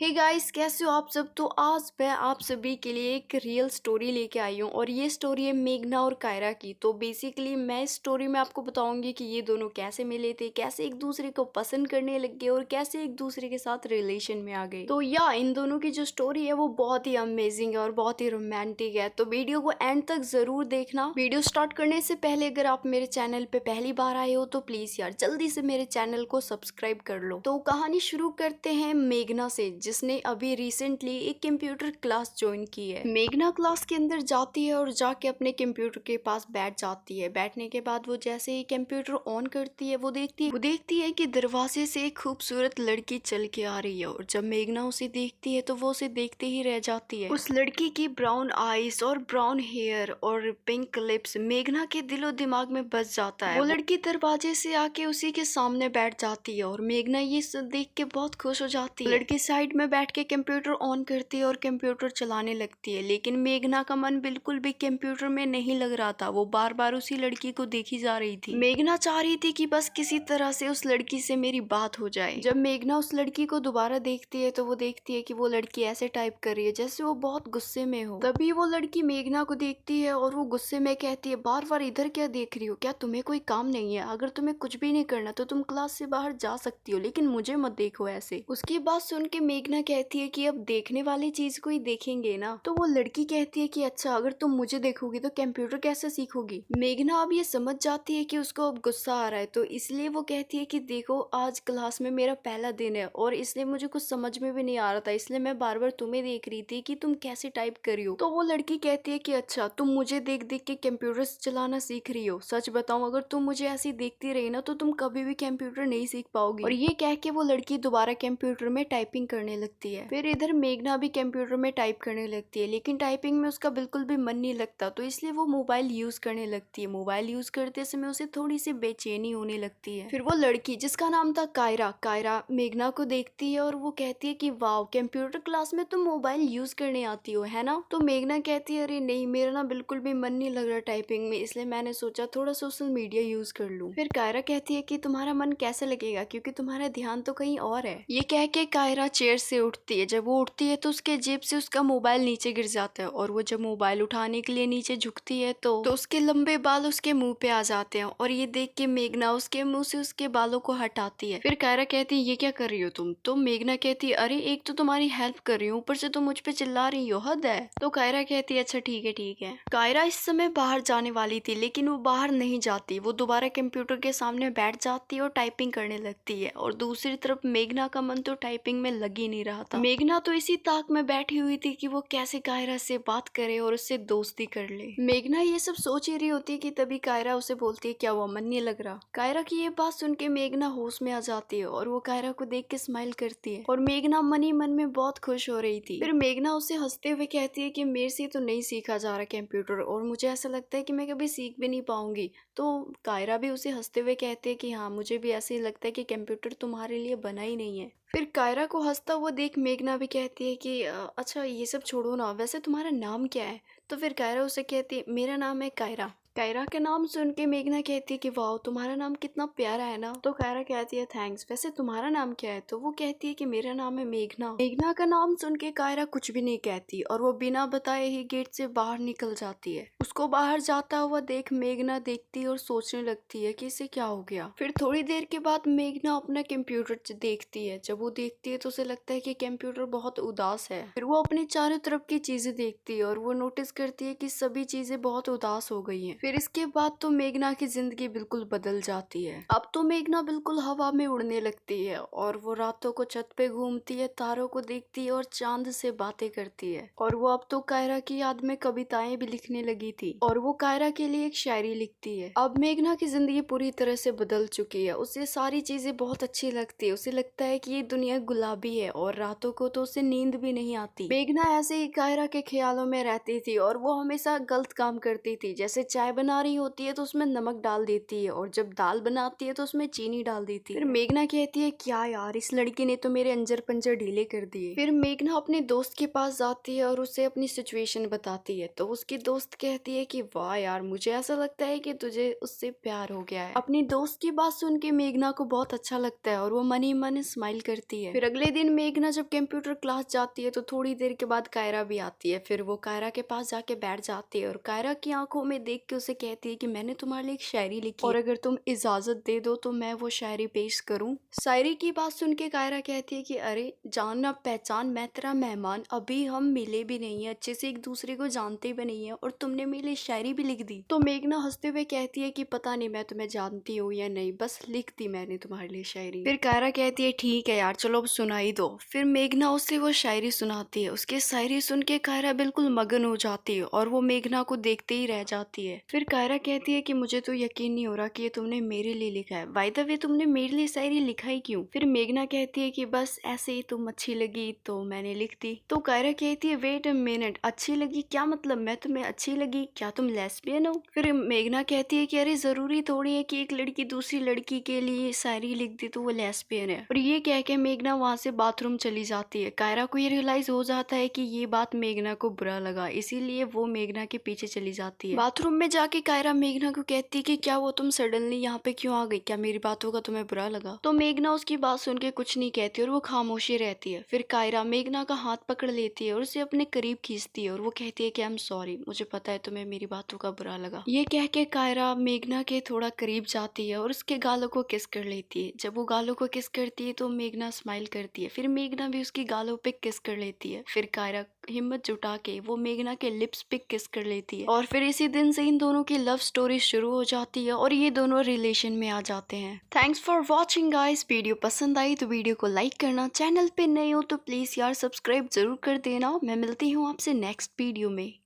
Hey guys, कैसे हो आप सब। तो आज मैं आप सभी के लिए एक रियल स्टोरी लेके आई हूँ और ये स्टोरी है मेघना और कायरा की। तो बेसिकली मैं इस स्टोरी में आपको बताऊंगी कि ये दोनों कैसे मिले थे, कैसे एक दूसरे को पसंद करने लग गए और कैसे एक दूसरे के साथ रिलेशन में आ गए। तो इन दोनों की जो स्टोरी है वो बहुत ही अमेजिंग है और बहुत ही रोमांटिक है। तो वीडियो को एंड तक जरूर देखना। वीडियो स्टार्ट करने से पहले अगर आप मेरे चैनल पे पहली बार आए हो तो प्लीज यार जल्दी से मेरे चैनल को सब्सक्राइब कर लो। तो कहानी शुरू करते हैं मेघना से, जिसने अभी रिसेंटली एक कंप्यूटर क्लास ज्वाइन की है। मेघना क्लास के अंदर जाती है और जाके अपने कंप्यूटर के पास बैठ जाती है। बैठने के बाद वो जैसे ही कंप्यूटर ऑन करती है वो देखती है कि दरवाजे से एक खूबसूरत लड़की चल के आ रही है। और जब मेघना उसे देखती है तो वो उसे देखते ही रह जाती है। उस लड़की की ब्राउन आईज और ब्राउन हेयर और पिंक लिप्स मेघना के दिलो दिमाग में बस जाता है। वो लड़की दरवाजे से आके उसी के सामने बैठ जाती है और मेघना ये देख के बहुत खुश हो जाती है। लड़की साइड में बैठ के कंप्यूटर ऑन करती है और कंप्यूटर चलाने लगती है, लेकिन मेघना का मन बिल्कुल भी कंप्यूटर में नहीं लग रहा था। वो बार बार उसी लड़की को देखी जा रही थी। मेघना चाह रही थी कि बस किसी तरह से उस लड़की से मेरी बात हो जाए। जब मेघना उस लड़की को दोबारा देखती है तो वो देखती है कि वो लड़की ऐसे टाइप कर रही है जैसे वो बहुत गुस्से में हो। तभी वो लड़की मेघना को देखती है और वो गुस्से में कहती है, बार बार इधर क्या देख रही हो, क्या तुम्हें कोई काम नहीं है? अगर तुम्हें कुछ भी नहीं करना तो तुम क्लास से बाहर जा सकती हो, लेकिन मुझे मत देखो ऐसे। उसकी बात सुन के मेघना कहती है कि अब देखने वाली चीज को ही देखेंगे ना। तो वो लड़की कहती है कि अच्छा, अगर तुम मुझे देखोगी तो कंप्यूटर कैसे सीखोगी? मेघना अब ये समझ जाती है कि उसको अब गुस्सा आ रहा है, तो इसलिए वो कहती है कि देखो, आज क्लास में मेरा पहला दिन है और इसलिए मुझे कुछ समझ में भी नहीं आ रहा था, इसलिए मैं बार बार तुम्हें देख रही थी कि तुम कैसे टाइप कर रही हो। तो वो लड़की कहती है कि अच्छा, तुम मुझे देख देख के कंप्यूटर चलाना सीख रही हो? सच बताऊं, अगर तुम मुझे ऐसी देखती रही ना तो तुम कभी भी कंप्यूटर नहीं सीख पाओगी। और ये कह के वो लड़की दोबारा कंप्यूटर में टाइपिंग करने लगती है। फिर इधर मेघना भी कंप्यूटर में टाइप करने लगती है, लेकिन टाइपिंग में उसका बिल्कुल भी मन नहीं लगता, तो इसलिए वो मोबाइल यूज करने लगती है। मोबाइल यूज करते समय उसे थोड़ी सी बेचैनी होने लगती है। फिर वो लड़की, जिसका नाम था कायरा मेघना को देखती है और वो कहती है कि वाह, कंप्यूटर क्लास में तुम मोबाइल यूज करने आती हो, है ना? तो मेघना कहती है, अरे नहीं, मेरा ना बिल्कुल भी मन नहीं लग रहा टाइपिंग में, इसलिए मैंने सोचा थोड़ा सोशल मीडिया यूज कर लूं। फिर कायरा कहती है कि तुम्हारा मन कैसे लगेगा, क्योंकि तुम्हारा ध्यान तो कहीं और है। ये कह के कायरा चेयर से उठती है। जब वो उठती है तो उसके जेब से उसका मोबाइल नीचे गिर जाता है और वो जब मोबाइल उठाने के लिए नीचे झुकती है तो उसके लंबे बाल उसके मुंह पे आ जाते हैं और ये देख के मेघना उसके मुंह से उसके बालों को हटाती है। फिर कायरा कहती है, ये क्या कर रही हो तुम? तो मेघना कहती है, अरे एक तो तुम्हारी हेल्प कर रही हूँ, ऊपर से तुम मुझ पे चिल्ला रही हो, हद है। तो कायरा कहती है, अच्छा ठीक है ठीक है। कायरा इस समय बाहर जाने वाली थी, लेकिन वो बाहर नहीं जाती। वो दोबारा कंप्यूटर के सामने बैठ जाती है और टाइपिंग करने लगती है। और दूसरी तरफ मेघना का मन तो टाइपिंग में लग ही नहीं रहा था। मेघना तो इसी ताक में बैठी हुई थी कि वो कैसे कायरा से बात करे और उससे दोस्ती कर ले। मेघना ये सब सोच ही रही होती है कि तभी कायरा उसे बोलती है, क्या वो मन नहीं लग रहा? कायरा की ये बात सुन के मेघना होश में आ जाती है और वो कायरा को देख के स्माइल करती है और मेघना मन ही मन में बहुत खुश हो रही थी। फिर मेघना उसे हंसते हुए कहती है कि मेरे से तो नहीं सीखा जा रहा कंप्यूटर और मुझे ऐसा लगता है कि मैं कभी सीख भी नहीं पाऊंगी। तो कायरा भी उसे हंसते हुए कहती है कि हाँ, मुझे भी ऐसे ही लगता है कि कंप्यूटर तुम्हारे लिए बना ही नहीं है। फिर कायरा को हंसता हुआ देख मेघना भी कहती है कि अच्छा, ये सब छोड़ो ना, वैसे तुम्हारा नाम क्या है? तो फिर कायरा उसे कहती है, मेरा नाम है कायरा। कायरा का नाम सुन के मेघना कहती है कि वाह, तुम्हारा नाम कितना प्यारा है ना। तो कायरा कहती है, थैंक्स। वैसे तुम्हारा नाम क्या है? तो वो कहती है कि मेरा नाम है मेघना। मेघना का नाम सुन के कायरा कुछ भी नहीं कहती और वो बिना बताए ही गेट से बाहर निकल जाती है। उसको बाहर जाता हुआ देख मेघना देखती है और सोचने लगती है कि इसे क्या हो गया। फिर थोड़ी देर के बाद मेघना अपना कंप्यूटर देखती है। जब वो देखती है तो उसे लगता है कि कंप्यूटर बहुत उदास है। फिर वो अपने चारों तरफ की चीजें देखती है और वो नोटिस करती है कि सभी चीजें बहुत उदास हो गई हैं। फिर इसके बाद तो मेघना की जिंदगी बिल्कुल बदल जाती है। अब तो मेघना बिल्कुल हवा में उड़ने लगती है और वो रातों को छत पे घूमती है, तारों को देखती है और चांद से बातें करती है। और वो अब तो कायरा की याद में कविताएं भी लिखने लगी थी और वो कायरा के लिए एक शायरी लिखती है। अब मेघना की जिंदगी पूरी तरह से बदल चुकी है। उसे सारी चीजें बहुत अच्छी लगती है। उसे लगता है कि ये दुनिया गुलाबी है और रातों को तो उसे नींद भी नहीं आती। मेघना ऐसे ही कायरा के ख्यालों में रहती थी और वो हमेशा गलत काम करती थी, जैसे चाय चाय बना रही होती है तो उसमें नमक डाल देती है और जब दाल बनाती है तो उसमें चीनी डाल देती है। फिर मेघना कहती है क्या यार, इस लड़की ने तो मेरे अंजर पंजर ढीले कर दिए। फिर मेघना अपने दोस्त के पास जाती है और उसे अपनी सिचुएशन बताती है तो उसकी दोस्त कहती है कि वाह यार, मुझे ऐसा लगता है कि तुझे उससे प्यार हो गया है। अपनी दोस्त की बात सुन के मेघना को बहुत अच्छा लगता है और वो मन ही मन स्माइल करती है। फिर अगले दिन मेघना जब कंप्यूटर क्लास जाती है तो थोड़ी देर के बाद कायरा भी आती है। फिर वो कायरा के पास जाके बैठ जाती है और कायरा की आंखों में देख के उसे कहती है कि मैंने तुम्हारे लिए एक शायरी लिखी और अगर तुम इजाजत दे दो तो मैं वो शायरी पेश करूं। शायरी की बात सुन के कायरा कहती है कि अरे जान ना पहचान, मैं तेरा मेहमान, अभी हम मिले भी नहीं है, अच्छे से एक दूसरे को जानते भी नहीं है और तुमने मेरे लिए शायरी भी लिख दी। तो मेघना हंसते हुए कहती है कि पता नहीं मैं तुम्हें जानती हूँ या नहीं, बस लिख दी मैंने तुम्हारे लिए शायरी। फिर कायरा कहती है ठीक है यार, चलो अब सुनाई दो। फिर मेघना उसे वो शायरी सुनाती है। उसके शायरी सुन के कायरा बिल्कुल मगन हो जाती है और वो मेघना को देखते ही रह जाती है। फिर कायरा कहती है कि मुझे तो यकीन नहीं हो रहा कि ये तुमने मेरे लिए लिखा है। बाय द वे तुमने मेरे लिए शायरी लिखा ही क्यों? फिर मेघना कहती है कि बस ऐसे ही तुम अच्छी लगी तो मैंने लिख दी। तो कायरा कहती है वेट अ मिनट, अच्छी लगी क्या मतलब? मैं तुम्हें अच्छी लगी? क्या तुम लेस्बियन हो? फिर मेघना कहती है कि अरे जरूरी थोड़ी है कि एक लड़की दूसरी लड़की के लिए शायरी लिख दी तो वो लेस्बियन है। और ये कह के मेघना वहां से बाथरूम चली जाती है। कायरा को ये रियलाइज हो जाता है कि ये बात मेघना को बुरा लगा, इसीलिए वो मेघना के पीछे चली जाती है। बाथरूम में जाके कायरा मेघना को कहती है कि क्या वो तुम सडनली यहाँ पे क्यों आ गई? क्या मेरी बातों का तुम्हें बुरा लगा? तो मेघना उसकी बात सुन के कुछ नहीं कहती और वो खामोशी रहती है। फिर कायरा मेघना का हाथ पकड़ लेती है और उसे अपने करीब खींचती है और वो कहती है कि आई एम सॉरी, मुझे पता है तुम्हें मेरी बातों का बुरा लगा। ये कह के कायरा मेघना के थोड़ा करीब जाती है और उसके गालों को किस कर लेती है। जब वो गालों को किस करती है तो मेघना स्माइल करती है। फिर मेघना भी उसकी गालों पे किस कर लेती है। फिर कायरा हिम्मत जुटा के वो मेघना के लिप्स पे किस कर लेती है और फिर इसी दिन से इन दोनों की लव स्टोरी शुरू हो जाती है और ये दोनों रिलेशन में आ जाते हैं। Thanks for watching guys. Video पसंद आई तो वीडियो को लाइक करना, चैनल पे नए हो तो प्लीज यार सब्सक्राइब जरूर कर देना। मैं मिलती हूँ आपसे नेक्स्ट वीडियो में।